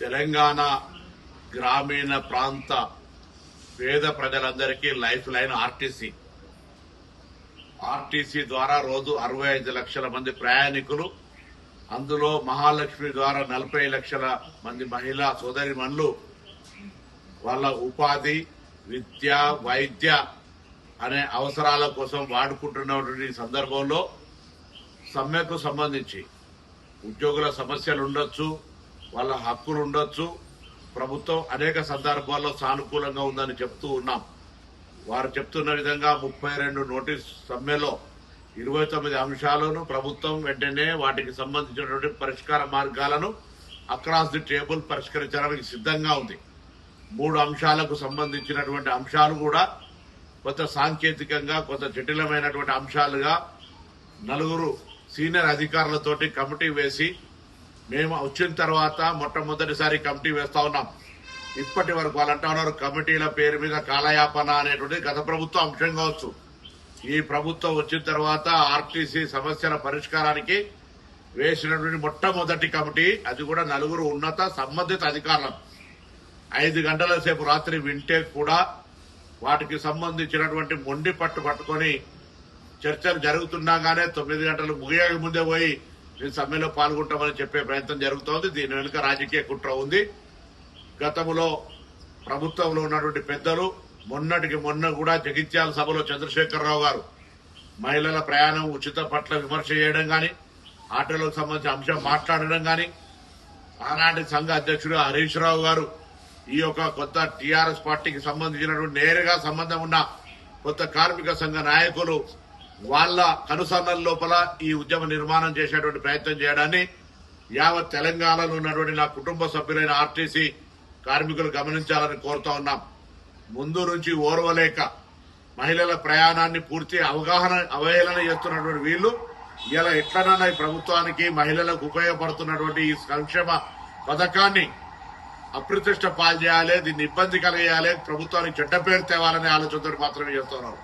తెలంగాణ గ్రామీణ ప్రాంత పేద ప్రజలందరికీ లైఫ్ లైన్ ఆర్టీసీ ద్వారా రోజు 65 లక్షల మంది ప్రయాణికులు, అందులో మహాలక్ష్మి ద్వారా 40 లక్షల మంది మహిళా సోదరిమణులు వాళ్ళ ఉపాధి, విద్య, వైద్య అనే అవసరాల కోసం వాడుకుంటున్నటువంటి సందర్భంలో సమ్మెకు సంబంధించి ఉద్యోగుల సమస్యలు ఉండొచ్చు, వాళ్ళ హక్కులు ఉండొచ్చు. ప్రభుత్వం అనేక సందర్భాల్లో సానుకూలంగా ఉందని చెప్తూ ఉన్నాం. వారు చెప్తున్న విధంగా 32 నోటీస్ సమ్మెలో 29 అంశాలను ప్రభుత్వం వెంటనే వాటికి సంబంధించినటువంటి పరిష్కార మార్గాలను అక్రాస్ ది టేబుల్ పరిష్కరించడానికి సిద్ధంగా ఉంది. 3 అంశాలకు సంబంధించినటువంటి అంశాలు కూడా కొంత సాంకేతికంగా కొంత జటిలమైనటువంటి అంశాలుగా 4 సీనియర్ అధికారులతోటి కమిటీ వేసి మేము వచ్చిన తర్వాత మొట్టమొదటిసారి కమిటీ వేస్తా ఉన్నాం. ఇప్పటి వరకు వాళ్ళు అంటా ఉన్నారు కమిటీల పేరు మీద కాలయాపన అనేటువంటి గత ప్రభుత్వం అంశం కావచ్చు. ఈ ప్రభుత్వం వచ్చిన తర్వాత ఆర్టీసీ సమస్యల పరిష్కారానికి వేసినటువంటి మొట్టమొదటి కమిటీ, అది కూడా 4 ఉన్నత సంబంధిత అధికారులు 5 గంటల సేపు రాత్రి వింటే కూడా వాటికి సంబంధించినటువంటి మొండి పట్టుకొని చర్చలు జరుగుతుండగానే 9 గంటలు ముగియక ముందే పోయి మేము సమ్మెలో పాల్గొంటామని చెప్పే ప్రయత్నం జరుగుతోంది. దీని వెనుక రాజకీయ కుట్ర ఉంది. గతంలో ప్రభుత్వంలో ఉన్నటువంటి పెద్దలు మొన్నటికి మొన్న కూడా జగిత్యాల సభలో చంద్రశేఖరరావు గారు మహిళల ప్రయాణం ఉచిత పట్ల విమర్శ చేయడం గాని, ఆటోలకు సంబంధించిన అంశం మాట్లాడడం గాని, ఆనాటి సంఘ అధ్యక్షుడు హరీష్ రావు గారు ఈ యొక్క కొత్త టీఆర్ఎస్ పార్టీకి సంబంధించినటువంటి నేరుగా సంబంధం ఉన్న కొత్త కార్మిక సంఘ నాయకులు వాళ్ళ కనుసన్నల లోపల ఈ ఉద్యమ నిర్మాణం చేసేటువంటి ప్రయత్నం చేయడాన్ని యావత్ తెలంగాణలో ఉన్నటువంటి నా కుటుంబ సభ్యులైన ఆర్టీసీ కార్మికులు గమనించాలని కోరుతా ఉన్నాం. ముందు నుంచి ఓర్వలేక మహిళల ప్రయాణాన్ని పూర్తి అవహేళన చేస్తున్నటువంటి వీళ్లు ఇలా ఎట్లనన్నా ఈ ప్రభుత్వానికి మహిళలకు ఉపయోగపడుతున్నటువంటి ఈ సంక్షేమ పథకాన్ని అప్రతిష్ట పాలు చేయాలి, దీన్ని ఇబ్బంది కలిగేయాలి, ప్రభుత్వానికి చెడ్డ పేరు తేవాలనే ఆలోచనతో మాత్రమే చేస్తున్నారు.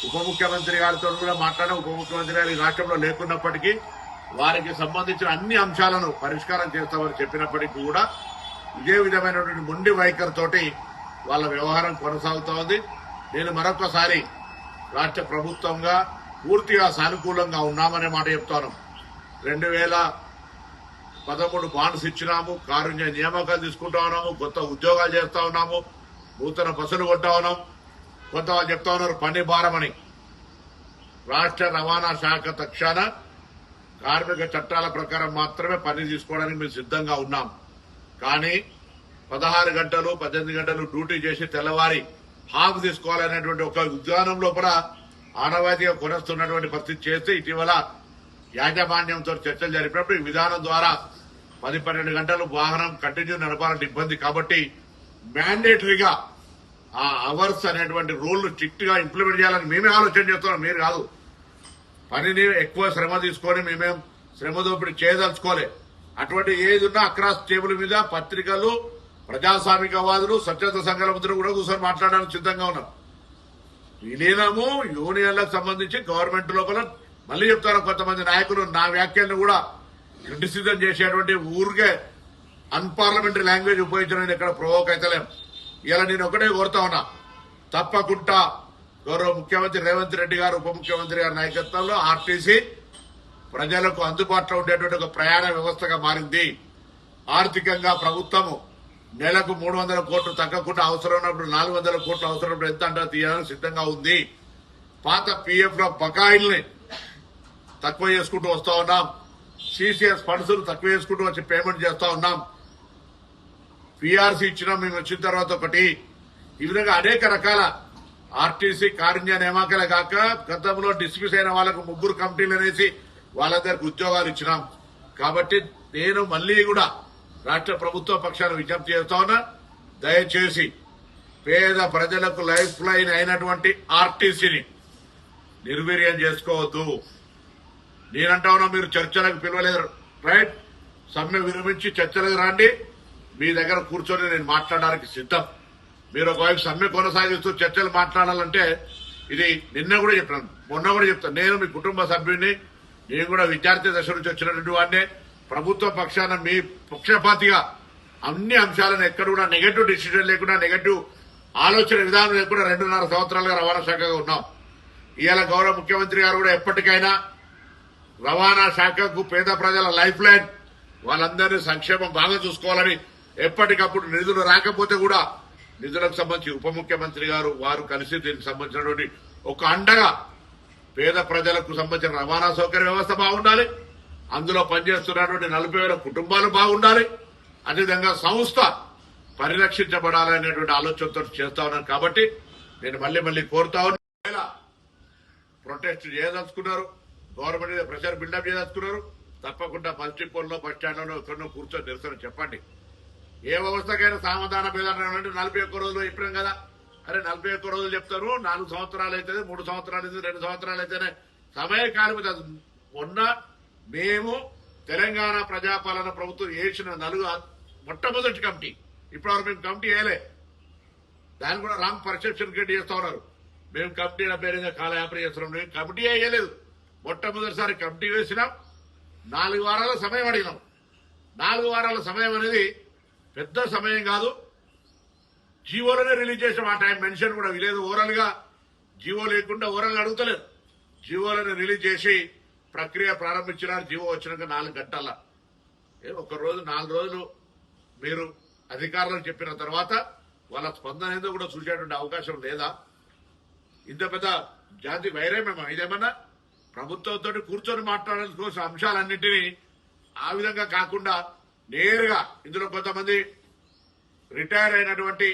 ఉప ముఖ్యమంత్రి గారితో కూడా మాట్లాడిన ఉప ముఖ్యమంత్రి గారి రాష్ట్రంలో లేకున్నప్పటికీ వారికి సంబంధించిన అన్ని అంశాలను పరిష్కారం చేస్తామని చెప్పినప్పటికీ కూడా ఇదే విధమైనటువంటి మొండి వైఖరితోటి వాళ్ళ వ్యవహారం కొనసాగుతూ ఉంది. నేను మరొకసారి రాష్ట్ర ప్రభుత్వంగా పూర్తిగా సానుకూలంగా ఉన్నామనే మాట చెప్తాను. 2013 బాండ్స్ ఇచ్చినాము, కారుణ్య నియామకాలు తీసుకుంటా ఉన్నాము, కొత్త ఉద్యోగాలు చేస్తా ఉన్నాము, నూతన బస్సులు కొంటా ఉన్నాం. కొంత వాళ్ళు చెప్తా ఉన్నారు పని భారమని. రాష్ట్ర రవాణా శాఖ తక్షణ కార్మిక చట్టాల ప్రకారం మాత్రమే పని తీసుకోవడానికి మేము సిద్ధంగా ఉన్నాం. కానీ 16 గంటలు 18 గంటలు డ్యూటీ చేసి తెల్లవారి హాఫ్ తీసుకోవాలనేటువంటి ఒక విధానం లోపల ఆనవాయితీగా కొనస్తున్నటువంటి పరిస్థితి చేస్తే ఇటీవల యాజమాన్యంతో చర్చలు జరిపినప్పుడు ఈ విధానం ద్వారా 10-12 గంటలు వాహనం కంటిన్యూ నడపాలంటే ఇబ్బంది కాబట్టి మ్యాండేటరీగా ఆ అవర్స్ అనేటువంటి రూల్ స్ట్రిక్ట్ గా ఇంప్లిమెంట్ చేయాలని మేమే ఆలోచన చేస్తున్నాం, మీరు కాదు. పనిని ఎక్కువ శ్రమ తీసుకొని మేమేం శ్రమ దోపిడీ చేయదలుచుకోలే. అటువంటి ఏది ఉన్నా అక్రాస్ టేబుల్ మీద పత్రికలు, ప్రజాస్వామికవాదులు, స్వచ్ఛంద సంఘాల ముద్ర కూడా కూర్చొని మాట్లాడడానికి సిద్ధంగా ఉన్నాం. విలీనము యూనియన్లకు సంబంధించి గవర్నమెంట్ లోపల మళ్లీ చెప్తారు కొంతమంది నాయకులు నా వ్యాఖ్యలను కూడా క్రిటిసిజం చేసేటువంటి ఊరికే అన్పార్లమెంటరీ లాంగ్వేజ్ ఉపయోగించడానికి ఇక్కడ ప్రొవోక్ అయితలేం. ఇలా నేను ఒకటే కోరుతా ఉన్నా, తప్పకుండా గౌరవ ముఖ్యమంత్రి రేవంత్ రెడ్డి గారు, ఉప ముఖ్యమంత్రి గారి నాయకత్వంలో ఆర్టీసీ ప్రజలకు అందుబాటులో ఉండేటువంటి ఒక ప్రయాణ వ్యవస్థగా మారింది. ఆర్థికంగా ప్రభుత్వము నెలకు 300 కోట్లు తగ్గకుండా అవసరం ఉన్నప్పుడు 400 కోట్లు అవసరం ఉన్నప్పుడు ఎంత అంటే తీయడానికి సిద్ధంగా ఉంది. పాత పీఎఫ్ లో బకాయిల్ని తక్కువ చేసుకుంటూ వస్తా ఉన్నాం. సిసిఎస్ ఫండ్స్ తక్కువ చేసుకుంటూ వచ్చి పేమెంట్ చేస్తా ఉన్నాం. పీఆర్సీ ఇచ్చినాం మేము వచ్చిన తర్వాత ఒకటి. ఈ విధంగా అనేక రకాల ఆర్టీసీ కారుణ్య నియామకాలే కాక గతంలో డిస్మిస్ అయిన వాళ్ళకు 3 కమిటీలు అనేసి వాళ్ళందరికి ఉద్యోగాలు ఇచ్చినాం. కాబట్టి నేను మళ్లీ కూడా రాష్ట్ర ప్రభుత్వ పక్షాన్ని విజ్ఞప్తి చేస్తా ఉన్నా, దయచేసి పేద ప్రజలకు లైఫ్ లైన్ అయినటువంటి ఆర్టీసీని నిర్వీర్యం చేసుకోవద్దు. నేనంటా ఉన్నా మీరు చర్చలకు పిలవలేదు, రైట్? సమ్మె విరమించి చర్చలకు రండి, మీ దగ్గర కూర్చొని నేను మాట్లాడడానికి సిద్ధం. మీరు ఒకవైపు సమ్మె కొనసాగిస్తూ చర్చలు మాట్లాడాలంటే ఇది నిన్న కూడా చెప్పాను, మొన్న కూడా చెప్తాను. నేను మీ కుటుంబ సభ్యుడిని, నేను కూడా విద్యార్థి దశ నుంచి వచ్చినటువంటి వాడిని. ప్రభుత్వ పక్షాన మీ పక్షపాతిగా అన్ని అంశాలను ఎక్కడ కూడా నెగటివ్ డిసిషన్ లేకుండా నెగటివ్ ఆలోచన విధానం లేకుండా 2.5 సంవత్సరాలుగా రవాణా శాఖగా ఉన్నాం. ఇవాళ గౌరవ ముఖ్యమంత్రి గారు కూడా ఎప్పటికైనా రవాణా శాఖకు పేద ప్రజల లైఫ్ లైన్ వాళ్ళందరినీ సంక్షేమం బాగా చూసుకోవాలని ఎప్పటికప్పుడు నిధులు రాకపోతే కూడా నిధులకు సంబంధించి ఉప ముఖ్యమంత్రి గారు వారు కలిసి దీనికి సంబంధించినటువంటి ఒక అండగా పేద ప్రజలకు సంబంధించిన రవాణా సౌకర్య వ్యవస్థ బాగుండాలి, అందులో పనిచేస్తున్నటువంటి 40,000 కుటుంబాలు బాగుండాలి, అదేవిధంగా సంస్థ పరిరక్షించబడాలనేటువంటి ఆలోచనతో చేస్తా ఉన్నాను. కాబట్టి నేను మళ్ళీ కోరుతా ఉన్నా, ప్రొటెస్ట్ చేయదలుచుకున్నారు, గవర్నమెంట్ మీద ప్రెషర్ బిల్డప్ చేయదలుచుకున్నారు, తప్పకుండా బస్ డిపోల్లో బస్ స్టాండ్లో ఎక్కడో కూర్చొని నిరసన చెప్పండి. ఏ వ్యవస్థకైనా సామధాన భేదాలు 41 రోజులు చెప్పినాం కదా. అరే 41 రోజులు చెప్తారు, 4 సంవత్సరాలు అయితే 3 సంవత్సరాలు అయితే 2 సంవత్సరాలు అయితేనే సమయకాలం. మొన్న మేము తెలంగాణ ప్రజాపాలన ప్రభుత్వం వేసిన మొట్టమొదటి కమిటీ, ఇప్పటివరకు మేము కమిటీ వేయలే, దాన్ని కూడా రాంగ్ పర్సెప్షన్ క్రియేట్ చేస్తా ఉన్నారు. మేము కమిటీల పేరుగా కాలయాపన చేస్తున్నాం. మేము కమిటీ వేయలేదు, మొట్టమొదటిసారి కమిటీ వేసినాం. 4 వారాల సమయం అడిగినాం. 4 వారాల సమయం అనేది పెద్ద సమయం కాదు. జీవోలోనే రిలీజ్ చేసాం. ఆ టైం మెన్షన్ కూడా లేదు. ఓవరాల్ గా జీవో లేకుండా ఓవరాల్ అడుగుతలేదు. జీవోలను రిలీజ్ చేసి ప్రక్రియ ప్రారంభించినారు. జీవో వచ్చినాక 4 గంటల ఒక రోజు 4 రోజులు మీరు అధికారులకు చెప్పిన తర్వాత వాళ్ళ స్పందన ఏదో కూడా చూసేటువంటి అవకాశం లేదా? ఇంత పెద్ద జాతి వైరమేమో ఇదేమన్నా? ప్రభుత్వంతో కూర్చొని మాట్లాడాల్సిన కోసం అంశాలన్నింటినీ ఆ విధంగా కాకుండా నేరుగా ఇందులో కొంతమంది రిటైర్ అయినటువంటి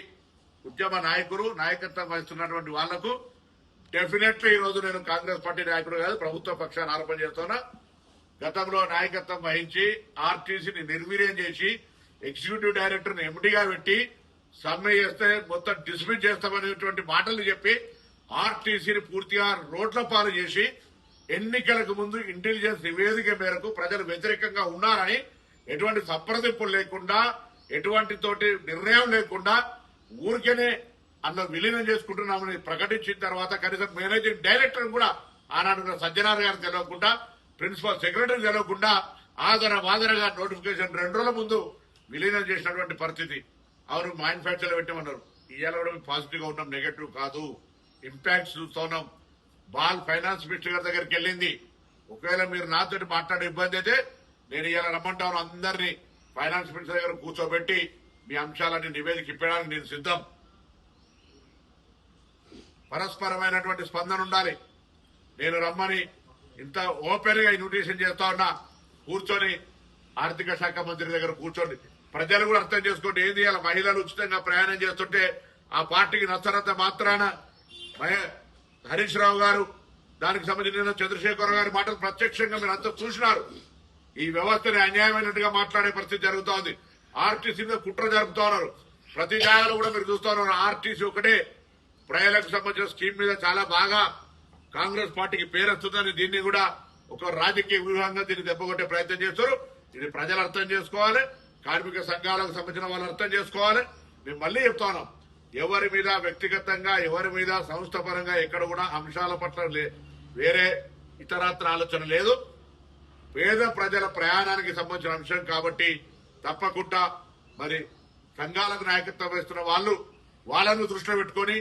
ఉద్యమ నాయకులు నాయకత్వం వహిస్తున్నటువంటి వాళ్లకు డెఫినెట్లీ ఈ రోజు నేను కాంగ్రెస్ పార్టీ నాయకుడు కాదు, ప్రభుత్వ పక్షాన్ని ఆరోపణ చేస్తున్నా. గతంలో నాయకత్వం వహించి ఆర్టీసీని నిర్వీర్యం చేసి ఎగ్జిక్యూటివ్ డైరెక్టర్ ని ఎండీగా పెట్టి సమ్మె చేస్తే మొత్తం డిస్మిస్ చేస్తామనేటువంటి మాటలు చెప్పి ఆర్టీసీని పూర్తిగా రోడ్ల పాలు చేసి ఎన్నికలకు ముందు ఇంటెలిజెన్స్ నివేదిక మేరకు ప్రజలు వ్యతిరేకంగా ఉన్నారని ఎటువంటి సంప్రదింపులు లేకుండా ఎటువంటి తోటి నిర్ణయం లేకుండా ఊరికేనే అందులో విలీనం చేసుకుంటున్నామని ప్రకటించిన తర్వాత కనీసం మేనేజింగ్ డైరెక్టర్ కూడా ఆనాడు సజ్జనార్ గారు తెలియకుండా, ప్రిన్సిపల్ సెక్రటరీ తెలియకుండా ఆదరగా నోటిఫికేషన్ 2 రోజుల ముందు విలీనం చేసినటువంటి పరిస్థితి. అవును మ్యానుఫ్యాక్చర్ పెట్టమన్నారు. ఇవాళ కూడా పాజిటివ్ గా ఉన్నాం, నెగటివ్ కాదు. ఇంపాక్ట్స్ చూస్తున్నాం. బాల్ ఫైనాన్స్ మినిస్టర్ గారి దగ్గరికి వెళ్ళింది. ఒకవేళ మీరు నాతో మాట్లాడే ఇబ్బంది అయితే నేను ఇవాళ రమ్మంటాను. అందరినీ ఫైనాన్స్ మినిస్టర్ దగ్గర కూర్చోబెట్టి మీ అంశాలన్నీ నివేదిక ఇప్పడానికి నేను సిద్ధం. పరస్పరమైనటువంటి స్పందన ఉండాలి. నేను రమ్మని ఇంత ఓపెన్ గా ఇన్విటేషన్ చేస్తా ఉన్నా. కూర్చొని ఆర్థిక శాఖ మంత్రి దగ్గర కూర్చోండి. ప్రజలు కూడా అర్థం చేసుకోండి. ఏది ఇలా మహిళలు ఉచితంగా ప్రయాణం చేస్తుంటే ఆ పార్టీకి నచ్చనంత మాత్రాన హరీష్ రావు గారు దానికి సంబంధించిన చంద్రశేఖర్ గారి మాటలు ప్రత్యక్షంగా మీరు అంతా చూసినారు. ఈ వ్యవస్థని అన్యాయమైనట్టుగా మాట్లాడే పరిస్థితి జరుగుతోంది. ఆర్టీసీ మీద కుట్ర జరుపుతా ఉన్నారు. ప్రతి జాగాలో కూడా మీరు చూస్తా ఉన్నారు. ఆర్టీసీ ఒకటే ప్రజలకు సంబంధించిన స్కీమ్ మీద చాలా బాగా కాంగ్రెస్ పార్టీకి పేరు వస్తుందని దీన్ని కూడా ఒక రాజకీయ వ్యూహంగా దీన్ని దెబ్బకొట్టే ప్రయత్నం చేస్తారు. ఇది ప్రజలు అర్థం చేసుకోవాలి, కార్మిక సంఘాలకు సంబంధించిన వాళ్ళు అర్థం చేసుకోవాలి. మేము మళ్లీ చెప్తాను, ఎవరి మీద వ్యక్తిగతంగా ఎవరి మీద సంస్థ పరంగా ఎక్కడ కూడా అంశాల పట్ల వేరే ఇతరత్ర ఆలోచన లేదు. పేద ప్రజల ప్రయాణానికి సంబంధించిన అంశం కాబట్టి తప్పకుండా మరి సంఘాలకు నాయకత్వం వహిస్తున్న వాళ్ళను దృష్టిలో పెట్టుకుని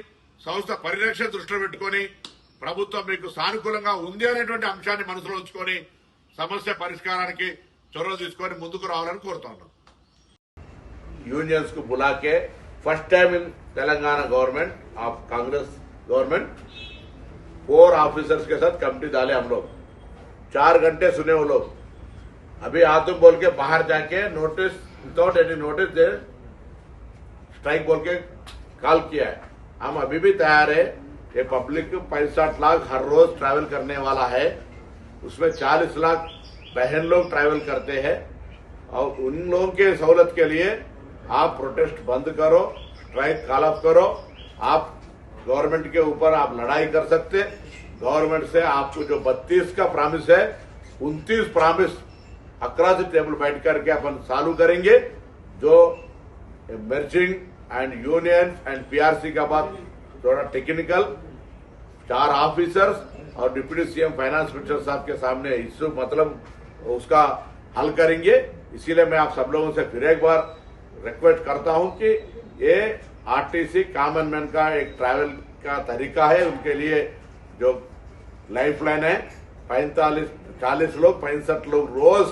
సంస్థ పరిరక్షణ దృష్టిలో పెట్టుకుని ప్రభుత్వం మీకు సానుకూలంగా ఉంది అనేటువంటి అంశాన్ని మనసులో ఉంచుకొని సమస్య పరిష్కారానికి చొరవ తీసుకొని ముందుకు రావాలని కోరుతా ఉన్నాం. యూనియన్స్ కు బులాకే first time in Telangana government of Congress government 4 officers के साथ कमेटी डाले हम लोग. 4 घंटे सुने वो लोग. अभी आतुम बोल के बाहर जाके notice without any notice they strike बोल के कॉल किया है. हम अभी भी तैयार है. ये पब्लिक 65 लाख हर रोज ट्रैवल करने वाला है. उसमें 40 लाख बहन लोग ट्रैवल करते हैं और उन लोगों के सहूलत के लिए आप प्रोटेस्ट बंद करो, स्ट्राइक कॉल ऑफ करो. आप गवर्नमेंट के ऊपर आप लड़ाई कर सकते. गवर्नमेंट से आपको जो 32 का प्रॉमिस है 29 प्रॉमिस अक्रॉस द टेबल बैठ करके अपन चालू करेंगे. जो merging and union and PRC का बात थोड़ा टेक्निकल 4 ऑफिसर्स और डिप्टी सीएम फाइनेंस मिनिस्टर साहब के सामने इश्यू मतलब उसका हल करेंगे. इसीलिए मैं आप सब लोगों से फिर एक बार रिक्वेस्ट करता हूं कि ये आरटीसी कॉमन मैन का एक ट्रैवल का तरीका है, उनके लिए जो लाइफ लाइन है 40 लोग 65 लोग रोज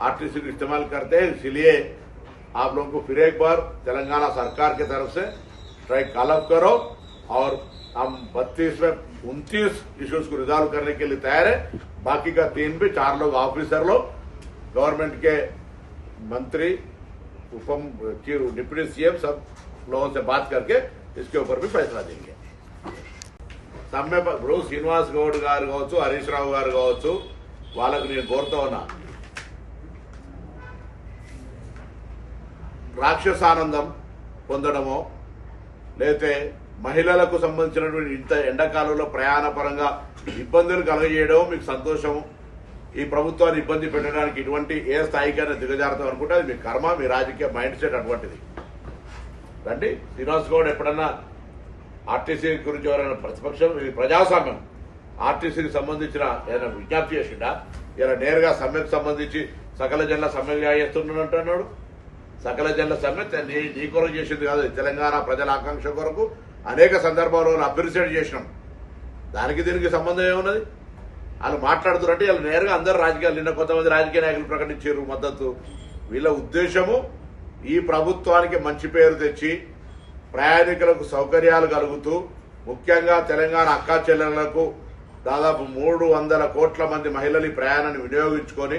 आरटीसी को इस्तेमाल करते हैं। इसलिए आप लोगों को फिर एक बार तेलंगाना सरकार की तरफ से स्ट्राइक कॉल अप करो और हम 32 में 29 इश्यूज को रिजॉल्व करने के लिए तैयार है। बाकी का 3 भी 4 लोग ऑफिसर लोग गवर्नमेंट के मंत्री डिप्टी सीएम सब लोगों से बात करके इसके ऊपर भी फैसला देंगे। సమ్మె ఇప్పుడు శ్రీనివాస్ గౌడ్ గారు కావచ్చు, హరీష్ రావు గారు కావచ్చు, వాళ్ళకు నేను కోరుతా ఉన్నా, రాక్షసానందం పొందడమో లేతే మహిళలకు సంబంధించినటువంటి ఇంత ఎండాకాలంలో ప్రయాణ పరంగా ఇబ్బందులు కలగజేయడం మీకు సంతోషము, ఈ ప్రభుత్వాన్ని ఇబ్బంది పెట్టడానికి ఇటువంటి ఏ స్థాయికైనా దిగజారుతాం అనుకుంటే అది మీ కర్మ, మీ రాజకీయ మైండ్ సెట్ అటువంటిది. రండి, శ్రీనివాస్ గౌడ్ ఎప్పుడన్నా ఆర్టీసీ గురించి ఎవరైనా ప్రతిపక్షం, ఇది ప్రజాస్వామ్యం, ఆర్టీసీకి సంబంధించిన ఏదైనా విజ్ఞప్తి చేసిండా? ఇలా నేరుగా సమ్మెకు సంబంధించి సకల జనుల సమ్మె చేస్తున్నాడు. సకల జనుల సమ్మె నీ కొరకు చేసింది కాదు, తెలంగాణ ప్రజల ఆకాంక్ష కొరకు అనేక సందర్భాల్లో అప్రిషియేట్ చేసినాం. దానికి దీనికి సంబంధం ఏమున్నది? వాళ్ళు మాట్లాడుతున్నట్టు వీళ్ళు నేరుగా అందరు రాజకీయాలు, నిన్న కొంతమంది రాజకీయ నాయకులు ప్రకటించారు మద్దతు. వీళ్ళ ఉద్దేశము ఈ ప్రభుత్వానికి మంచి పేరు తెచ్చి ప్రయాణికులకు సౌకర్యాలు కలుగుతూ, ముఖ్యంగా తెలంగాణ అక్కా చెల్లెళ్లకు దాదాపు 300 కోట్ల మంది మహిళలు ఈ ప్రయాణాన్ని వినియోగించుకొని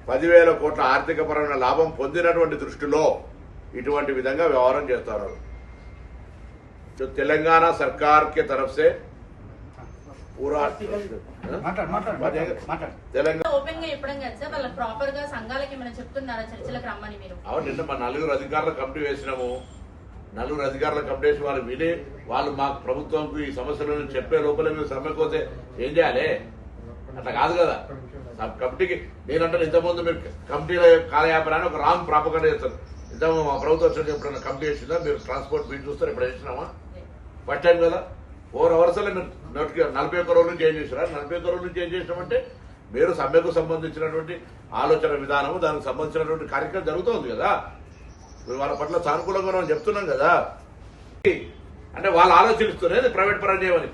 10,000 కోట్ల ఆర్థికపరమైన లాభం పొందినటువంటి దృష్టిలో ఇటువంటి విధంగా వ్యవహారం చేస్తున్నారు. తెలంగాణ సర్కార్ కే తరఫ్ సే పూరా తెలంగాణ ఓపెన్ గా చెప్పడం కదా సార్, వాళ్ళ ప్రాపర్ గా సంఘాలకి ఏమైనా చెప్తున్నారా చర్చలకు రమ్మని? మీరు అవును, నిన్న మా 4 అధికారుల కమిటీ వేసినాము. 4 అధికారుల కమిటీ వేసి వాళ్ళు విని వాళ్ళు మాకు ప్రభుత్వంకు ఈ సమస్యలను చెప్పే లోపల మీరు సమ్మెకోతే ఏం చేయాలి? అట్లా కాదు కదా. కమిటీకి నేనంటే ఇంతకుముందు మీరు కమిటీల కాలయాపనాన్ని ఒక రాంగ్ ప్రాపగండ చేస్తారు. ఇంతకుముందు మా ప్రభుత్వం ఎప్పుడైనా కమిటీ వేసిందా? మీరు ట్రాన్స్పోర్ట్ బిల్ చూస్తారు, ఎప్పుడు వేసినామా? ఫస్ట్ టైం కదా. 4 అవర్స్ మీరు 41 రోజులు చేంజ్ చేసినా. 41 రోజులు చేంజ్ చేసినామంటే మీరు సమ్మెకు సంబంధించినటువంటి ఆలోచన విధానము, దానికి సంబంధించినటువంటి కార్యక్రమం జరుగుతుంది కదా. వాళ్ళ పట్ల సానుకూలంగా మనం చెప్తున్నాం కదా. అంటే వాళ్ళు ఆలోచిస్తున్నది ప్రైవేట్ పరం చేయమని.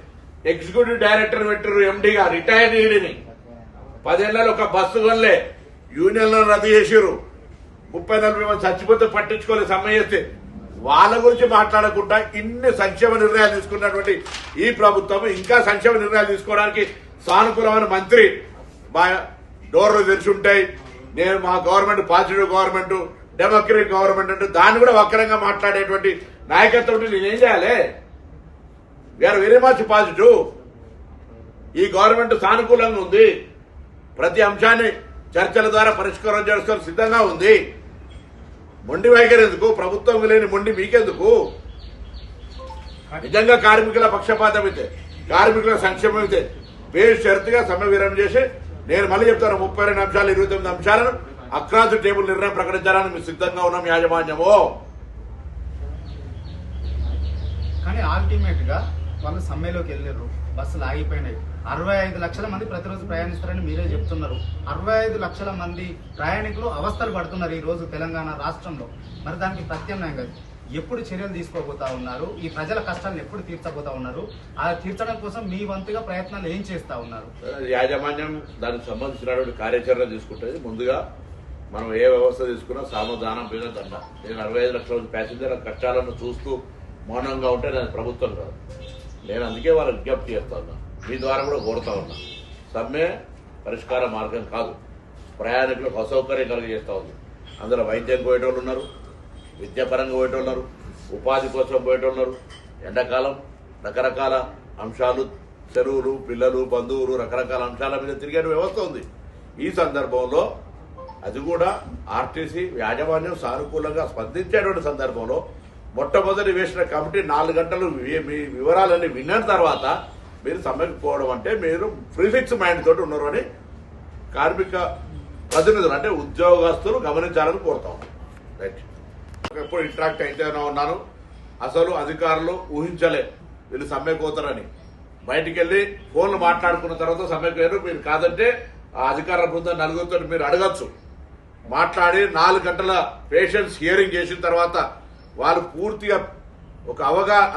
ఎగ్జిక్యూటివ్ డైరెక్టర్ పెట్టారు, ఎండీగా రిటైర్డ్ ఈడీని. 10 ఏళ్లలో ఒక బస్సు కొనలే, యూనియన్లను రద్దు చేసారు, 30-40 మంది చచ్చిపోతే పట్టించుకోలేదు సమ్మె చేస్తే. వాళ్ళ గురించి మాట్లాడకుండా ఇన్ని సంక్షేమ నిర్ణయాలు తీసుకున్నటువంటి ఈ ప్రభుత్వం ఇంకా సంక్షేమ నిర్ణయాలు తీసుకోవడానికి సానుకూలమైన మంత్రి డోర్లు తెరిచి ఉంటాయి. నేను మా government positive government, democratic government అంటే దాన్ని కూడా వక్రంగా మాట్లాడేటువంటి నాయకత్వం నేనేం చేయాలి? We are very much positive. ఈ గవర్నమెంట్ సానుకూలంగా ఉంది, ప్రతి అంశాన్ని చర్చల ద్వారా పరిష్కారం చేసుకోవడం సిద్ధంగా ఉంది. మొండి వైఖరి ఎందుకు? ప్రభుత్వం లేని మొండి మీకెందుకు? నిజంగా కార్మికుల పక్షపాతం అయితే, కార్మికుల సంక్షేమం అయితే బేషరతుగా సమ్మె విరమణ చేసి, నేను మళ్ళీ చెప్తాను, 32 అంశాలు 29 అంశాలను అక్రాస్ టేబుల్ నిర్ణయం ప్రకటించాలని మేము సిద్ధంగా ఉన్నాం యాజమాన్యము. కానీ అల్టిమేట్ గా వాళ్ళు సమ్మెలోకి వెళ్ళారు, బస్సులు ఆగిపోయినాయి. 65 లక్షల మంది ప్రతిరోజు ప్రయాణిస్తారని మీరే చెప్తున్నారు. 65 లక్షల మంది ప్రయాణికులు అవస్థలు పడుతున్నారు ఈ రోజు తెలంగాణ రాష్ట్రంలో. మరి దానికి ప్రత్యామ్నాయంగా ఎప్పుడు చర్యలు తీసుకోబోతా ఉన్నారు? ఈ ప్రజల కష్టాలను ఎప్పుడు తీర్చబోతా ఉన్నారు? ఆ తీర్చడం కోసం మీ వంతుగా ప్రయత్నాలు ఏం చేస్తా ఉన్నారు? యాజమాన్యం దానికి సంబంధించినటువంటి కార్యాచరణ తీసుకుంటుంది. ముందుగా మనం ఏ వ్యవస్థ తీసుకున్నా సామధానం మీద దండ. నేను 65 లక్షల మంది ప్యాసింజర్ల కష్టాలను చూస్తూ మౌనంగా ఉంటే నేను ప్రభుత్వం కాదు. నేను అందుకే వాళ్ళ విజ్ఞప్తి చేస్తా ఉన్నా, మీ ద్వారా కూడా కోరుతా ఉన్నా. సమ్మె పరిష్కార మార్గం కాదు, ప్రయాణికులకు అసౌకర్యం కలిగజేస్తా ఉంది. అందులో వైద్యం పోయేటోళ్ళు ఉన్నారు, విద్యాపరంగా పోయేటోళ్ళు ఉన్నారు, ఉపాధి కోసం పోయేటోళ్ళు ఉన్నారు. ఎండాకాలం రకరకాల అంశాలు, చెరువులు, పిల్లలు, బంధువులు, రకరకాల అంశాల మీద తిరిగే వ్యవస్థ ఉంది. ఈ సందర్భంలో అది కూడా ఆర్టీసీ యాజమాన్యం సానుకూలంగా స్పందించేటువంటి సందర్భంలో మొట్టమొదటి వేసిన కమిటీ 4 గంటలు మీ వివరాలన్నీ విన్న తర్వాత మీరు సమ్మెకు పోవడం అంటే మీరు ప్రిఫిక్స్ మైండ్ తోటి ఉన్నారు అని కార్మిక ప్రతినిధులు అంటే ఉద్యోగస్తులు గమనించాలని కోరుతాం. రైట్, ఎప్పుడు ఇంటరాక్ట్ అయితేనే ఉన్నాను. అసలు అధికారులు ఊహించలే వీళ్ళు సమ్మెకు పోతారని. బయటికి వెళ్ళి ఫోన్లు మాట్లాడుకున్న తర్వాత సమ్మెకు వేరు. మీరు కాదంటే ఆ అధికార బృందం 4 మీరు అడగచ్చు, మాట్లాడి 4 గంటల పేషెంట్స్ హియరింగ్ చేసిన తర్వాత వాళ్ళు పూర్తిగా ఒక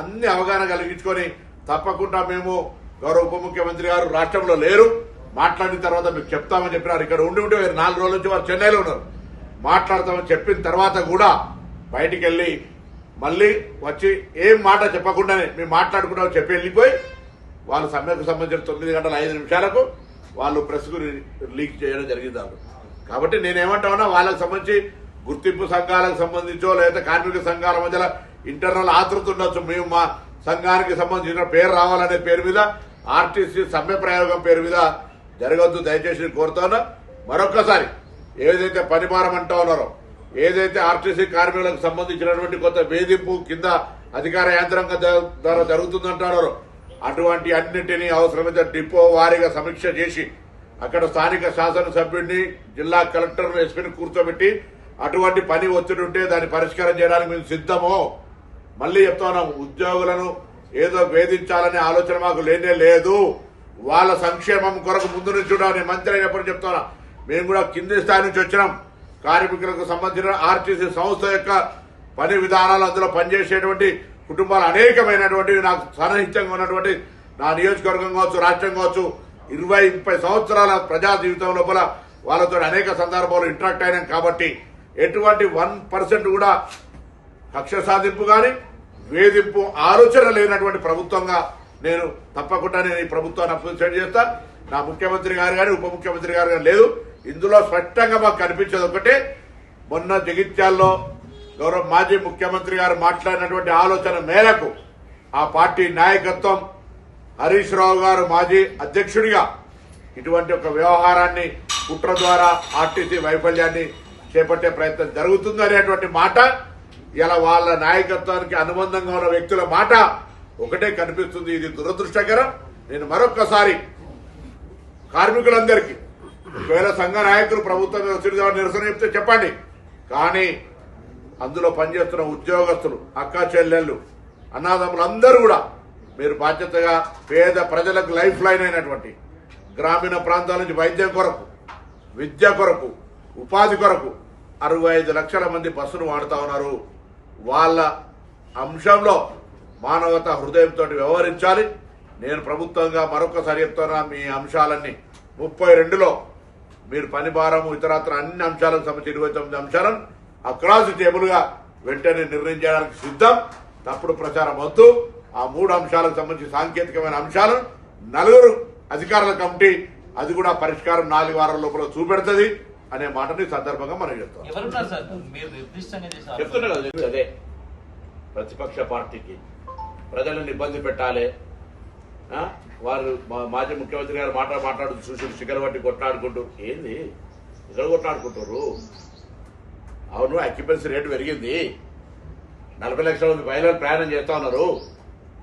అన్ని అవగాహన కలిగించుకొని తప్పకుండా మేము గౌరవ ఉప ముఖ్యమంత్రి గారు రాష్ట్రంలో లేరు, మాట్లాడిన తర్వాత మీకు చెప్తామని చెప్పినారు. ఇక్కడ ఉండి 4 రోజుల నుంచి వారు చెన్నైలో ఉన్నారు. మాట్లాడతామని చెప్పిన తర్వాత కూడా బయటికి వెళ్ళి మళ్ళీ వచ్చి ఏం మాట చెప్పకుండానే మేము మాట్లాడుకుంటామని చెప్పి వెళ్ళిపోయి వాళ్ళు సమ్మెకు సంబంధించిన 9 గంటల 5 నిమిషాలకు వాళ్ళు ప్రెస్కు లీక్ చేయడం జరిగింది. కాబట్టి నేనేమంటా ఉన్నా, వాళ్ళకి సంబంధించి గుర్తింపు సంఘాలకు సంబంధించో లేదా కార్మిక సంఘాల మధ్యలో ఇంటర్నల్ ఆతృత ఉండొచ్చు. మేము మా సంఘానికి సంబంధించిన పేరు రావాలనే పేరు మీద ఆర్టీసీ సమ్మె ప్రయోగం పేరు మీద జరగద్దు, దయచేసి కోరుతున్నా. మరొక్కసారి ఏదైతే పని భారం అంటా ఉన్నారో, ఏదైతే ఆర్టీసీ కార్మికులకు సంబంధించినటువంటి కొంత వేధింపు కింద అధికార యంత్రాంగం ద్వారా జరుగుతుందంటున్నారో అటువంటి అన్నింటినీ అవసరమైతే డిపో వారీగా సమీక్ష చేసి అక్కడ స్థానిక శాసనసభ్యుడిని, జిల్లా కలెక్టర్, ఎస్పీని కూర్చోబెట్టి అటువంటి పని ఒత్తిడి ఉంటే దాన్ని పరిష్కారం చేయడానికి మేము సిద్ధమో. మళ్ళీ చెప్తా ఉన్నాం, ఉద్యోగులను ఏదో వేధించాలనే ఆలోచన మాకు లేనే లేదు. వాళ్ళ సంక్షేమం కొరకు ముందు నుంచి చూడాలని మంత్రి అయినప్పుడు చెప్తున్నా. మేము కూడా కింది స్థాయి నుంచి వచ్చినాం. కార్మికులకు సంబంధించిన ఆర్టీసీ సంస్థ యొక్క పని విధానాలు, అందులో పనిచేసేటువంటి కుటుంబాలు అనేకమైనటువంటివి నాకు సన్నిహితంగా ఉన్నటువంటి నా నియోజకవర్గం కావచ్చు, రాష్ట్రం కావచ్చు, 20-30 సంవత్సరాల ప్రజా జీవితం లోపల వాళ్ళతో అనేక సందర్భాలు ఇంటరాక్ట్ అయినాం. కాబట్టి ఎటువంటి 1% కూడా కక్ష సాధింపు కానీ వేధింపు ఆలోచన లేనటువంటి ప్రభుత్వంగా నేను తప్పకుండా ఈ ప్రభుత్వాన్ని అప్రిషియేట్ చేస్తా. నా ముఖ్యమంత్రి గారు కానీ ఉప ముఖ్యమంత్రి గారు కానీ లేదు. ఇందులో స్పష్టంగా మాకు కనిపించేది ఒకటే, మొన్న జగిత్యాల్లో గౌరవ మాజీ ముఖ్యమంత్రి గారు మాట్లాడినటువంటి ఆలోచన మేరకు ఆ పార్టీ నాయకత్వం, హరీష్ రావు గారు మాజీ అధ్యక్షుడిగా ఇటువంటి ఒక వ్యవహారాన్ని కుట్ర ద్వారా ఆర్టీసీ వైఫల్యాన్ని చేపట్టే ప్రయత్నం జరుగుతుంది అనేటువంటి మాట ఇలా వాళ్ళ నాయకత్వానికి అనుబంధంగా ఉన్న వ్యక్తుల మాట ఒకటే కనిపిస్తుంది. ఇది దురదృష్టకరం. నేను మరొక్కసారి కార్మికులందరికీ, ఒకవేళ సంఘ నాయకులు ప్రభుత్వం నిరసన చెప్తే చెప్పండి, కానీ అందులో పనిచేస్తున్న ఉద్యోగస్తులు, అక్కా చెల్లెళ్ళు, అన్నదమ్ములు అందరూ కూడా మీరు బాధ్యతగా పేద ప్రజలకు లైఫ్ లైన్ అయినటువంటి గ్రామీణ ప్రాంతాల నుంచి వైద్యం కొరకు, విద్య కొరకు, ఉపాధి కొరకు 65 లక్షల మంది బస్సును వాడుతా ఉన్నారు. వాళ్ళ అంశంలో మానవత హృదయంతో వ్యవహరించాలి. నేను ప్రభుత్వంగా మరొకసారి చెప్తున్నా, మీ అంశాలన్నీ 32లో మీరు పని భారము ఇతరత్ర అన్ని అంశాలకు సంబంధించి 29 అంశాలను అక్రాస్ టేబుల్ గా వెంటనే నిర్ణయం చేయడానికి సిద్ధం. తప్పుడు ప్రచారం వద్దు. ఆ 3 అంశాలకు సంబంధించి సాంకేతికమైన అంశాలను 4 అధికారుల కమిటీ అది కూడా పరిష్కారం 4 వారాల లోపల చూపెడుతుంది అనే మాటని సందర్భంగా మనం చెప్తున్నా కదా. అదే ప్రతిపక్ష పార్టీకి ప్రజలను ఇబ్బంది పెట్టాలి. వారు మాజీ ముఖ్యమంత్రి గారు మాట్లాడుతూ చూసి శిఖర బట్టి కొట్లాడుకుంటూ ఏంది ఇక్కడ కొట్లాడుకుంటారు? అవును, అక్యుపెన్సీ రేటు పెరిగింది. 40 లక్షల మంది మహిళలు ప్రయాణం చేస్తా ఉన్నారు.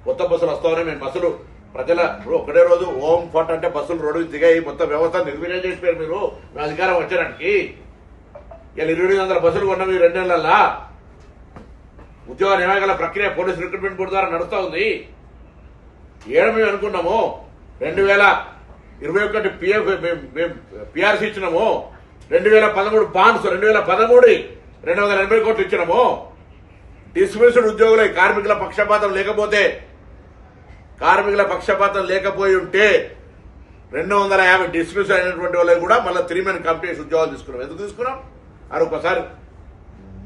కొత్త బస్సులు వస్తా ఉన్నాయి. మేము బస్సులు ప్రజల ఒకటే రోజు ఓం ఫట్ అంటే బస్సులు రోడ్డు దిగాయి. మొత్తం వ్యవస్థ నిర్వీర్యం చేసిపోయారు మీరు మీ అధికారం వచ్చేనాటికి. ఇలా 2800 బస్సులు కొన్నాం ఈ 2 నెలల్లో. ఉద్యోగ నియామకాల ప్రక్రియ పోలీసు రిక్రూట్మెంట్ బోర్డు ద్వారా నడుస్తూ ఉంది. మేము అనుకున్నాము 2021 పిఆర్సీ ఇచ్చినాము, 2013 బాండ్స్ 2013 280 కోట్లు ఇచ్చినాము. డిస్మిస్డ్ ఉద్యోగులే కార్మికుల పక్షపాతం లేకపోయి ఉంటే 250 డిస్మిస్ అయినటువంటి వాళ్ళకి కూడా మళ్ళీ 3 మెన్ కమిటీ ఉద్యోగాలు తీసుకున్నాం. ఎందుకు తీసుకున్నాం? అది ఒకసారి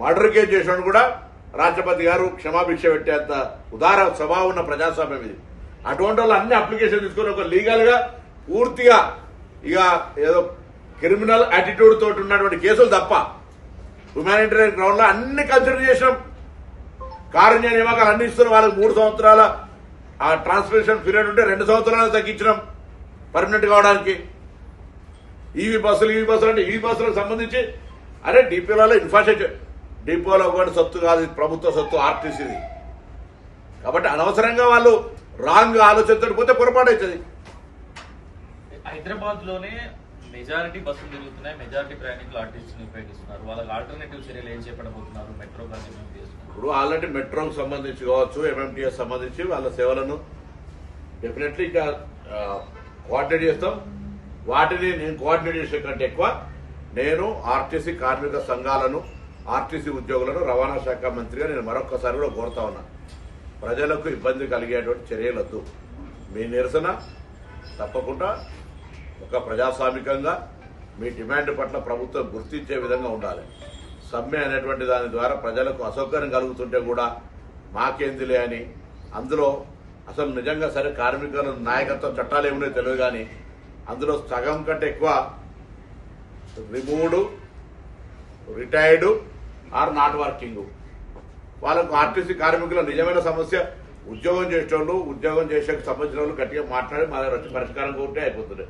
మర్డర్ కేసు చేసిన కూడా రాష్ట్రపతి గారు క్షమాభిక్ష పెట్టేంత ఉదార స్వభావం ఉన్న ప్రజాస్వామ్యం ఇది. అటువంటి వాళ్ళు అన్ని అప్లికేషన్ తీసుకుని ఒక లీగల్ గా పూర్తిగా ఇక ఏదో క్రిమినల్ యాటిట్యూడ్ తోటి ఉన్నటువంటి కేసులు తప్ప హ్యుమానిటేరియన్ గ్రౌండ్ లో అన్ని కన్సిడర్ చేసినాం. కారుణ్య నియామకాలు అన్ని ఇస్తున్న వాళ్ళకి 3 సంవత్సరాల ఆ ట్రాన్స్మిషన్ పీరియడ్ ఉంటే 2 సంవత్సరాలు తగ్గించినాం పర్మనెంట్ కావడానికి. ఈవీ బస్సులు అంటే ఈవీ బస్సులకు సంబంధించి అరే డిపోలలో ఇన్ఫ్రాస్ట్రక్చర్, డిపోలో ఒకటి సొత్తు కాదు, ప్రభుత్వ సొత్తు ఆర్టీసీది. కాబట్టి అనవసరంగా వాళ్ళు రాంగ్ ఆలోచనతో పోతే పొరపాటు అవుతుంది. హైదరాబాద్ లోనే మెజారిటీ బస్సులు తిరుగుతున్నాయి, మెజారిటీ ప్రయాణికులు ఆర్టీసీని ఉపయోగిస్తున్నారు. వాళ్ళకి ఆల్టర్నేటివ్ చర్యలు ఏం చేపట్టబోతున్నారు? మెట్రో కానీ ఇప్పుడు ఆల్రెడీ మెట్రోకి సంబంధించి కావచ్చు, ఎంఎంటీఎస్ సంబంధించి వాళ్ళ సేవలను డెఫినెట్లీ ఇంకా కోఆర్డినేట్ చేస్తాం. వాటిని నేను కోఆర్డినేట్ చేసే కంటే ఎక్కువ నేను ఆర్టీసీ కార్మిక సంఘాలను, ఆర్టీసీ ఉద్యోగులను రవాణా శాఖ మంత్రిగా నేను మరొక్కసారి కూడా కోరుతా ఉన్నా, ప్రజలకు ఇబ్బంది కలిగేటువంటి చర్యలొద్దు. మీ నిరసన తప్పకుండా ఒక ప్రజాస్వామికంగా మీ డిమాండ్ పట్ల ప్రభుత్వం గుర్తించే విధంగా ఉండాలి. సమ్మె అనేటువంటి దాని ద్వారా ప్రజలకు అసౌకర్యం కలుగుతుంటే కూడా మాకేందిలే అని, అందులో అసలు నిజంగా సరే కార్మికుల నాయకత్వం చట్టాలు ఏమున్నాయో తెలియదు, కానీ అందులో సగం కంటే ఎక్కువ removed, retired or not working. వాళ్ళకు ఆర్టీసీ కార్మికుల నిజమైన సమస్య ఉద్యోగం చేసేవాళ్ళు, ఉద్యోగం చేసే సంబంధించిన వాళ్ళు గట్టిగా మాట్లాడి మా దగ్గర వచ్చి పరిష్కారం కోరితే అయిపోతుంది.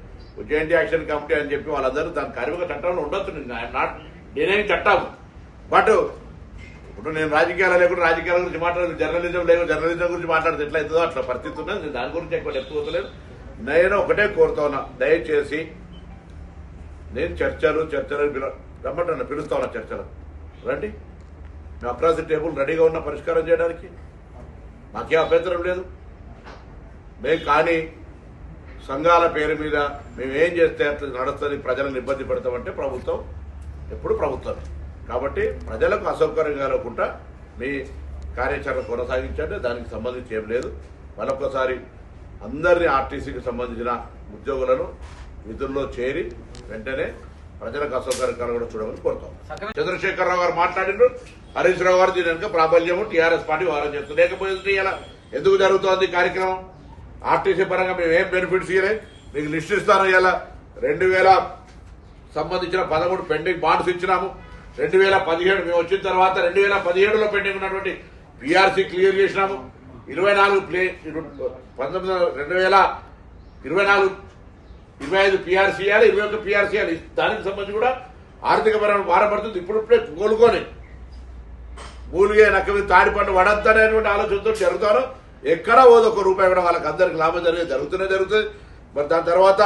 జేఎన్టీ యాక్షన్ కమిటీ అని చెప్పి వాళ్ళందరూ దాని కార్మిక చట్టంలో ఉండొచ్చు. ఐఎమ్ నాట్ డినైయింగ్ చట్టం, బట్ ఇప్పుడు నేను రాజకీయాలు లేకుండా రాజకీయాల గురించి మాట్లాడదు, జర్నలిజం లేకుండా జర్నలిజం గురించి మాట్లాడితే ఎట్లా అవుతుందో అట్లా పరిస్థితి ఉన్నది. నేను దాని గురించి ఎక్కువ చెప్పుకోవట్లేదు. నేను ఒకటే కోరుతా ఉన్నా, దయచేసి నేను చర్చలు రమ్మంటున్నా, పిలుస్తా ఉన్నా చర్చలు రండి. మేము అక్రాస్ ది టేబుల్ రెడీగా ఉన్న పరిష్కారం చేయడానికి మాకే అభ్యంతరం లేదు. మేము కానీ సంఘాల పేరు మీద మేము ఏం చేస్తే అట్లా నడుస్తుంది, ప్రజలను ఇబ్బంది పెడతామంటే ప్రభుత్వం ఎప్పుడు ప్రభుత్వం. కాబట్టి ప్రజలకు అసౌకర్యం కలగకుండా మీ కార్యాచరణ కొనసాగించండి, దానికి సంబంధించి ఏం లేదు. మరొకసారి అందరినీ ఆర్టీసీకి సంబంధించిన ఉద్యోగులను విధుల్లో చేరి వెంటనే ప్రజలకు అసౌకర్యం కలగకుండా చూడమని కోరుతాం. చంద్రశేఖరరావు గారు మాట్లాడినారు, హరీష్ రావు గారు దీని వెనుక ప్రాబల్యము టీఆర్ఎస్ పార్టీ వారం చేస్తుంది. లేకపోతే ఇలా ఎందుకు జరుగుతోంది కార్యక్రమం? ఆర్టీసీ పరంగా మేము ఏం బెనిఫిట్స్ ఇవ్వలేదు, మీకు లిస్ట్ ఇస్తాను. ఇలా 2000 సంబంధించిన 13 పెండింగ్ బాండ్స్ ఇచ్చినాము. 2017 మేము వచ్చిన తర్వాత 2017లో పెండింగ్ ఉన్నటువంటి పీఆర్సీ క్లియర్ చేసినాము. 25 పీఆర్సీ ఇవ్వాలి, 21 పీఆర్సీ ఇవ్వాలి. దానికి సంబంధించి కూడా ఆర్థిక పరంగా భారపడుతుంది. ఇప్పుడిప్పుడే కోలుకొని మూలిగే నక్క మీద తాడి పండు వడద్దనేటువంటి ఆలోచనతో జరుగుతారు. ఎక్కడా పోదు ఒక్క రూపాయి కూడా వాళ్ళకి అందరికి లాభం జరుగుతుంది. మరి దాని తర్వాత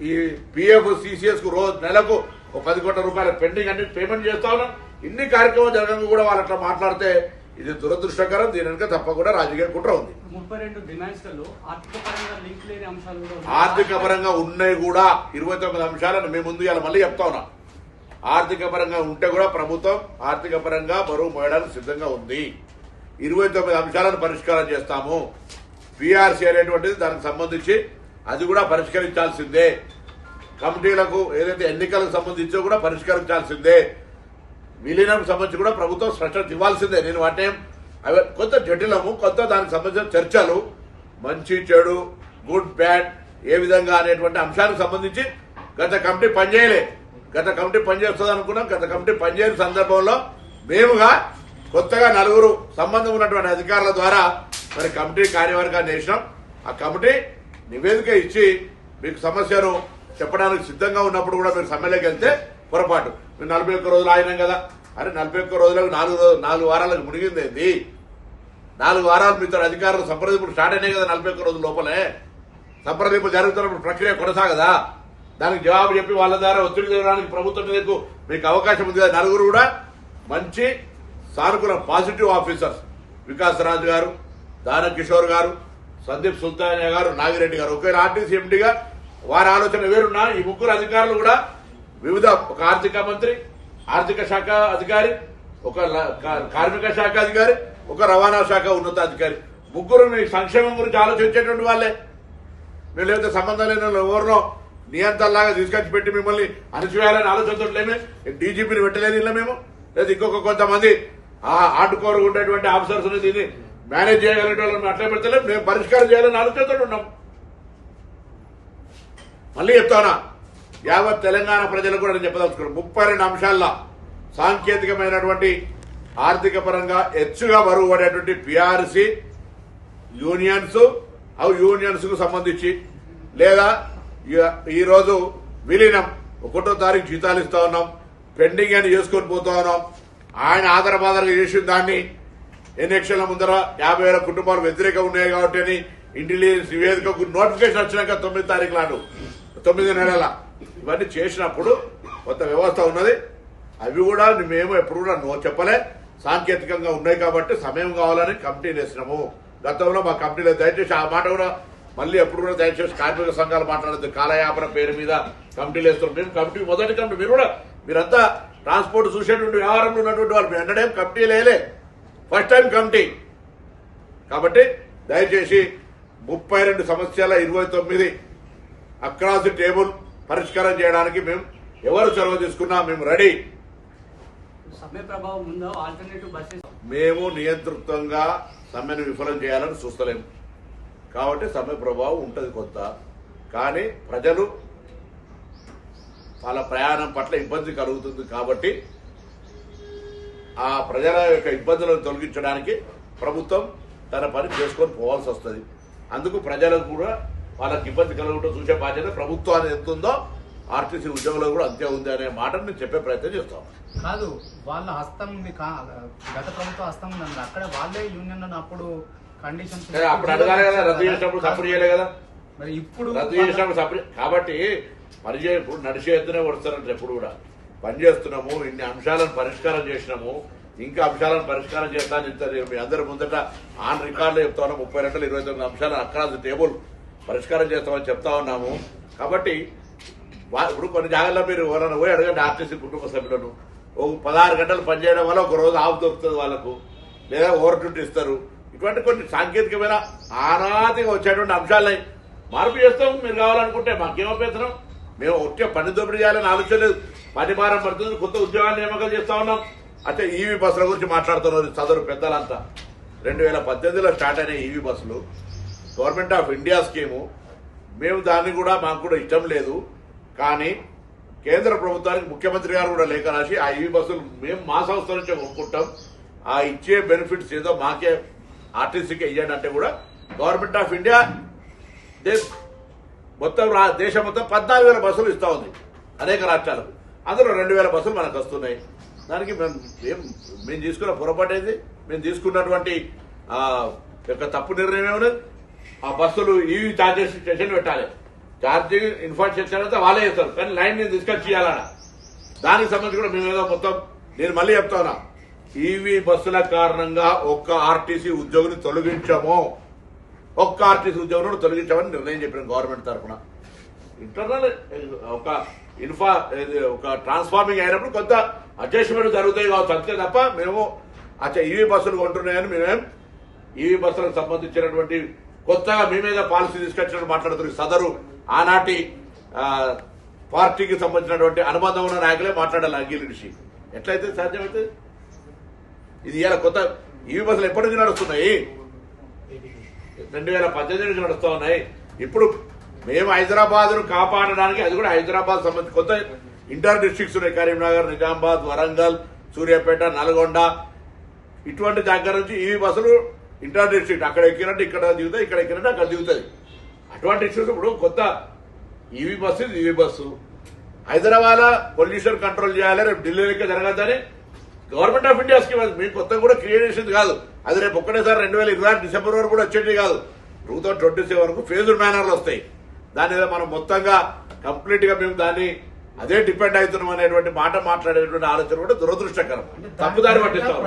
ఈ పిఎఫ్ సిసిఎస్ కు రోజు నెలకు ఒక 10 కోట్ల రూపాయల పెండింగ్ అన్ని పేమెంట్ చేస్తా ఉన్నాం. ఇన్ని కార్యక్రమాలు జరగడం కూడా వాళ్ళు అట్లా మాట్లాడితే ఇది దురదృష్టకరం. దీని వెనుక తప్పకుండా రాజకీయ కుట్ర ఉంది. 32 డిమాండ్స్ లలో ఆర్థిక పరంగా లింక్ లేని అంశాలు కూడా ఆర్థిక పరంగా ఉన్నాయి కూడా 29 అంశాలను మేము ముందు ఇలా మళ్ళీ చెప్తా ఉన్నాం. ఆర్థిక పరంగా ఉంటే కూడా ప్రభుత్వం ఆర్థిక పరంగా బరువు మోయడానికి సిద్ధంగా ఉంది. 29 అంశాలను పరిష్కారం చేస్తాము. పీఆర్సీ అనేటువంటిది దానికి సంబంధించి అది కూడా పరిష్కరించాల్సిందే. కమిటీలకు ఏదైతే ఎన్నికలకు సంబంధించో కూడా పరిష్కరించాల్సిందే. విలీనం సంబంధించి కూడా ప్రభుత్వం స్పష్టత ఇవ్వాల్సిందే. నేను వాటి కొంత జటిలము, కొంత దానికి సంబంధించిన చర్చలు, మంచి చెడు, గుడ్ బ్యాడ్ ఏ విధంగా అనేటువంటి అంశానికి సంబంధించి గత కమిటీ పనిచేయలే. గత కమిటీ పనిచేస్తుంది అనుకున్నాం. గత కమిటీ పనిచేయని సందర్భంలో మేముగా కొత్తగా 4 సంబంధం ఉన్నటువంటి అధికారుల ద్వారా మరి కమిటీ కార్యవర్గాన్ని వేసినాం. ఆ కమిటీ నివేదిక ఇచ్చి మీకు సమస్యను చెప్పడానికి సిద్ధంగా ఉన్నప్పుడు కూడా మీరు సమ్మెలోకి వెళ్తే పొరపాటు. మీరు 41 రోజులు ఆగినాం కదా, అరే 41 రోజులకు 4 వారాలకు మునిగిందేంది? 4 వారాలు మీతో అధికారులు సంప్రదింపులు స్టార్ట్ అయినాయి కదా. 41 రోజుల లోపలే సంప్రదింపులు జరుగుతున్నప్పుడు ప్రక్రియ కొనసాగదా? దానికి జవాబు చెప్పి వాళ్ళ ద్వారా ఒత్తిడి చేయడానికి ప్రభుత్వం మీదకు మీకు అవకాశం ఉంది కదా. 4 కూడా మంచి సానుకూల పాజిటివ్ ఆఫీసర్స్, వికాస్ రాజ్ గారు, దాన కిషోర్ గారు, సందీప్ సుల్తానియా గారు, నాగిరెడ్డి గారు. ఒకవేళ ఆర్టీసీ ఎండీగా వారి ఆలోచన వేరున్నా ఈ 3 అధికారులు కూడా వివిధ, ఒక ఆర్థిక మంత్రి, ఆర్థిక శాఖ అధికారి, ఒక కార్మిక శాఖ అధికారి, ఒక రవాణా శాఖ ఉన్నతాధికారి, 3 మీ సంక్షేమం గురించి ఆలోచించేటువంటి వాళ్ళే. మేము లేకపోతే సంబంధం లేని ఎవరినో నియంత్రణలాగా తీసుకొచ్చి పెట్టి మిమ్మల్ని అణచివేయాలని ఆలోచనతో లేమే. డీజీపీని పెట్టలేదు ఇలా మేము, లేదా ఇంకొక కొంతమంది ఆడుకోరు ఉండేటువంటి ఆఫీసర్స్ దీన్ని మేనేజ్ చేయగలిగే వాళ్ళని అట్లా పెడతలేదు. మేము పరిష్కారం చేయాలని ఆలోచనతో ఉన్నాం. మళ్ళీ చెప్తానా, యావత్ తెలంగాణ ప్రజలకు కూడా నేను చెప్పదలుచుకున్నాను. 32 అంశాల్లో సాంకేతికమైనటువంటి ఆర్థిక పరంగా హెచ్చుగా బరువు పడేటువంటి పీఆర్సీ యూనియన్స్, యూనియన్స్ కు సంబంధించి లేదా ఈరోజు విలీనం 1వ తారీఖు జీతాలు ఇస్తా ఉన్నాం, పెండింగ్ అని చేసుకొని పోతా ఉన్నాం. ఆయన ఆధారపాధాలుగా చేసిన దాన్ని ఎన్నికల ముందర 50,000 కుటుంబాలు వ్యతిరేకంగా ఉన్నాయి కాబట్టి అని ఇంటెలిజెన్స్ నివేదికకు నోటిఫికేషన్ వచ్చినాక 9 తారీఖు నాడు 9 నెలల ఇవన్నీ చేసినప్పుడు కొత్త వ్యవస్థ ఉన్నది. అవి కూడా మేము ఎప్పుడు కూడా చెప్పలే, సాంకేతికంగా ఉన్నాయి కాబట్టి సమయం కావాలని కమిటీలు వేసినాము. గతంలో మా కమిటీలో దయచేసి ఆ మాట కూడా మళ్ళీ ఎప్పుడు కూడా దయచేసి కార్మిక సంఘాలు మాట్లాడద్దు. కాలయాపన పేరు మీద కమిటీలు వేస్తున్నారు. మేము కమిటీ మొదటి కమిటీ మీరంతా ట్రాన్స్పోర్ట్ చూసేటువంటి వ్యవహారంలో ఉన్నటువంటి వాళ్ళు మేము ఎన్నడేం కమిటీ లేలే, ఫస్ట్ టైం కమిటీ. కాబట్టి దయచేసి 32 సమస్యల 29 అక్రాస్ ది టేబుల్ పరిష్కారం చేయడానికి మేము ఎవరు చొరవ తీసుకున్నా మేము రెడీ. సమ్మె ప్రభావం ఉందా? ఆల్టర్నేటివ్ బస్సెస్ మేము నియంతృత్వంగా సమ్మెను విఫలం చేయాలని చూస్తలేము. కాబట్టి సమ్మె ప్రభావం ఉంటుంది కొంత. కానీ ప్రజలు వాళ్ళ ప్రయాణం పట్ల ఇబ్బంది కలుగుతుంది కాబట్టి ఆ ప్రజల యొక్క ఇబ్బందులను తొలగించడానికి ప్రభుత్వం తన పని చేసుకొని పోవాల్సి వస్తుంది. అందుకు ప్రజలకు కూడా వాళ్ళకి ఇబ్బంది కలగడం చూసే బాధ్యత ప్రభుత్వాన్ని ఎంత ఉందో ఆర్టీసీ ఉద్యోగులు కూడా అంతే ఉంది అనే మాటను నేను చెప్పే ప్రయత్నం చేస్తాం. కాదు, వాళ్ళ హస్తం ఉంది, గత ప్రభుత్వ హస్తం ఉంది. అక్కడ వాళ్ళే యూనియన్ అప్పుడు కండిషన్స్ అప్పుడు అడగాలి కదా, రద్దు చేసినప్పుడు సపోర్ట్ చేయలే కదా. మరి ఇప్పుడు రద్దు చేసినప్పుడు సపోర్ట్ కాబట్టి ఇప్పుడు నడిచే ఎత్తునే వస్తారంటే ఎప్పుడు కూడా పని చేస్తున్నాము, ఇన్ని అంశాలను పరిష్కారం చేసినాము, ఇంకా అంశాలను పరిష్కారం చేస్తాను. మీ అందరి ముందట ఆన్ రికార్డులో చెప్తా ఉన్నాం. 30 గంటలు 29 అంశాలను అక్రాస్ ది టేబుల్ పరిష్కారం చేస్తామని చెప్తా ఉన్నాము. కాబట్టి ఇప్పుడు కొన్ని జాగాల్లో మీరు ఎవరైనా పోయి అడగండి ఆర్టీసీ కుటుంబ సభ్యులను. 16 గంటలు పనిచేయడం వల్ల ఒక రోజు ఆఫ్ దొరుకుతుంది వాళ్ళకు, లేదా ఓవర్ డ్యూటీ ఇస్తారు. ఇటువంటి కొన్ని సాంకేతికమైన ఆనాదిగా వచ్చేటువంటి అంశాలని మార్పు చేస్తాం. మీరు కావాలనుకుంటే మాకేం అభ్యంతరం. మేము వచ్చే పని దోపిడీ చేయాలని ఆలోచన లేదు. పని భారం పడుతుంది, కొత్త ఉద్యోగాలు నియామకాలు చేస్తా ఉన్నాం. అయితే ఈవీ బస్సుల గురించి మాట్లాడుతున్నారు సదరు పెద్దలంతా. 2018లో స్టార్ట్ అయిన ఈవీ బస్సులు గవర్నమెంట్ ఆఫ్ ఇండియా స్కీము. మేము దాన్ని కూడా మాకు కూడా ఇష్టం లేదు. కానీ కేంద్ర ప్రభుత్వానికి ముఖ్యమంత్రి గారు కూడా లేఖ రాసి ఆ ఈవీ బస్సులు మేము మా సంస్థ నుంచే కొనుక్కుంటాం, ఆ ఇచ్చే బెనిఫిట్స్ ఏదో మాకే ఆర్టీసీకే ఇవ్వండి అంటే కూడా గవర్నమెంట్ ఆఫ్ ఇండియా మొత్తం దేశం మొత్తం 14,000 బస్సులు ఇస్తా ఉంది అనేక రాష్ట్రాలకు. అందులో 2,000 బస్సులు మనకు వస్తున్నాయి. దానికి మేము తీసుకున్న పొరపాటు ఏంది? మేము తీసుకున్నటువంటి యొక్క తప్పు నిర్ణయం ఏమన్నది? ఆ బస్సులు ఈవీ ఛార్జెస్ స్టేషన్ పెట్టాలి, ఛార్జింగ్ ఇన్ఫ్రాస్ట్రక్చర్ అంతా వాళ్ళే చేస్తారు, కానీ లైన్ నేను తీసుకొచ్చి ఇవ్వాలన్నా. దానికి సంబంధించి కూడా మేము ఏదో మొత్తం నేను మళ్ళీ చెప్తా ఉన్నా, ఈవీ బస్సుల కారణంగా ఒక్క ఆర్టీసీ ఉద్యోగిని తొలగించము, ఒక్క ఆర్టీసీ ఉద్యోగులను తొలగించామని నిర్ణయం చెప్పిన గవర్నమెంట్ తరఫున. ఇంటర్నల్ ఒక ట్రాన్స్ఫార్మింగ్ అయినప్పుడు కొంత అడ్జస్ట్మెంట్ జరుగుతాయి కావచ్చు అంతే తప్ప మేము ఈవీ బస్సులు కొంటున్నాయని మేమేం ఈవీ బస్సులకు సంబంధించినటువంటి కొత్తగా మీ మీద పాలసీ తీసుకొచ్చినట్టు మాట్లాడుతున్నారు. సదరు ఆనాటి పార్టీకి సంబంధించినటువంటి అనుబంధం ఉన్న నాయకులే మాట్లాడాలి. అంగీలిడిసి ఎట్లయితే సాధ్యమైతే ఇది ఇలా కొత్త ఈవీ బస్సులు ఎప్పటి నుంచి నడుస్తున్నాయి? 2018 నుంచి నడుస్తూ ఉన్నాయి. ఇప్పుడు మేము హైదరాబాద్ను కాపాడడానికి, అది కూడా హైదరాబాద్ సంబంధించి కొత్త ఇంటర్ డిస్ట్రిక్ట్స్ ఉన్నాయి, కరీంనగర్, నిజామాబాద్, వరంగల్, సూర్యాపేట, నల్గొండ, ఇటువంటి దగ్గర నుంచి ఈవీ బస్సులు ఇంటర్ డిస్ట్రిక్ట్ అక్కడ ఎక్కినట్టు ఇక్కడ దిగుతాయి, ఇక్కడ ఎక్కినట్టు అక్కడ దిగుతుంది. అటువంటి ఇష్యూస్ ఇప్పుడు కొత్త EV bus Hyderabad pollution control చేయాలి, రేపు ఢిల్లీ లెక్క జరగద్దని గవర్నమెంట్ ఆఫ్ ఇండియా స్కీమ్. మీకు కొత్తగా కూడా క్రియేట్ చేసింది కాదు. అది రేపు ఒక్కటేసారి 2026 డిసెంబర్ వరకు కూడా వచ్చేది కాదు. 2027 వరకు ఫేజ్డ్ మేనర్లు వస్తాయి. దాని మీద మనం మొత్తంగా కంప్లీట్ గా మేము దాన్ని అదే డిపెండ్ అవుతున్నాం అనేటువంటి మాట మాట్లాడేటువంటి ఆలోచన కూడా దురదృష్టకరం, తప్పుదారి పట్టిస్తాం.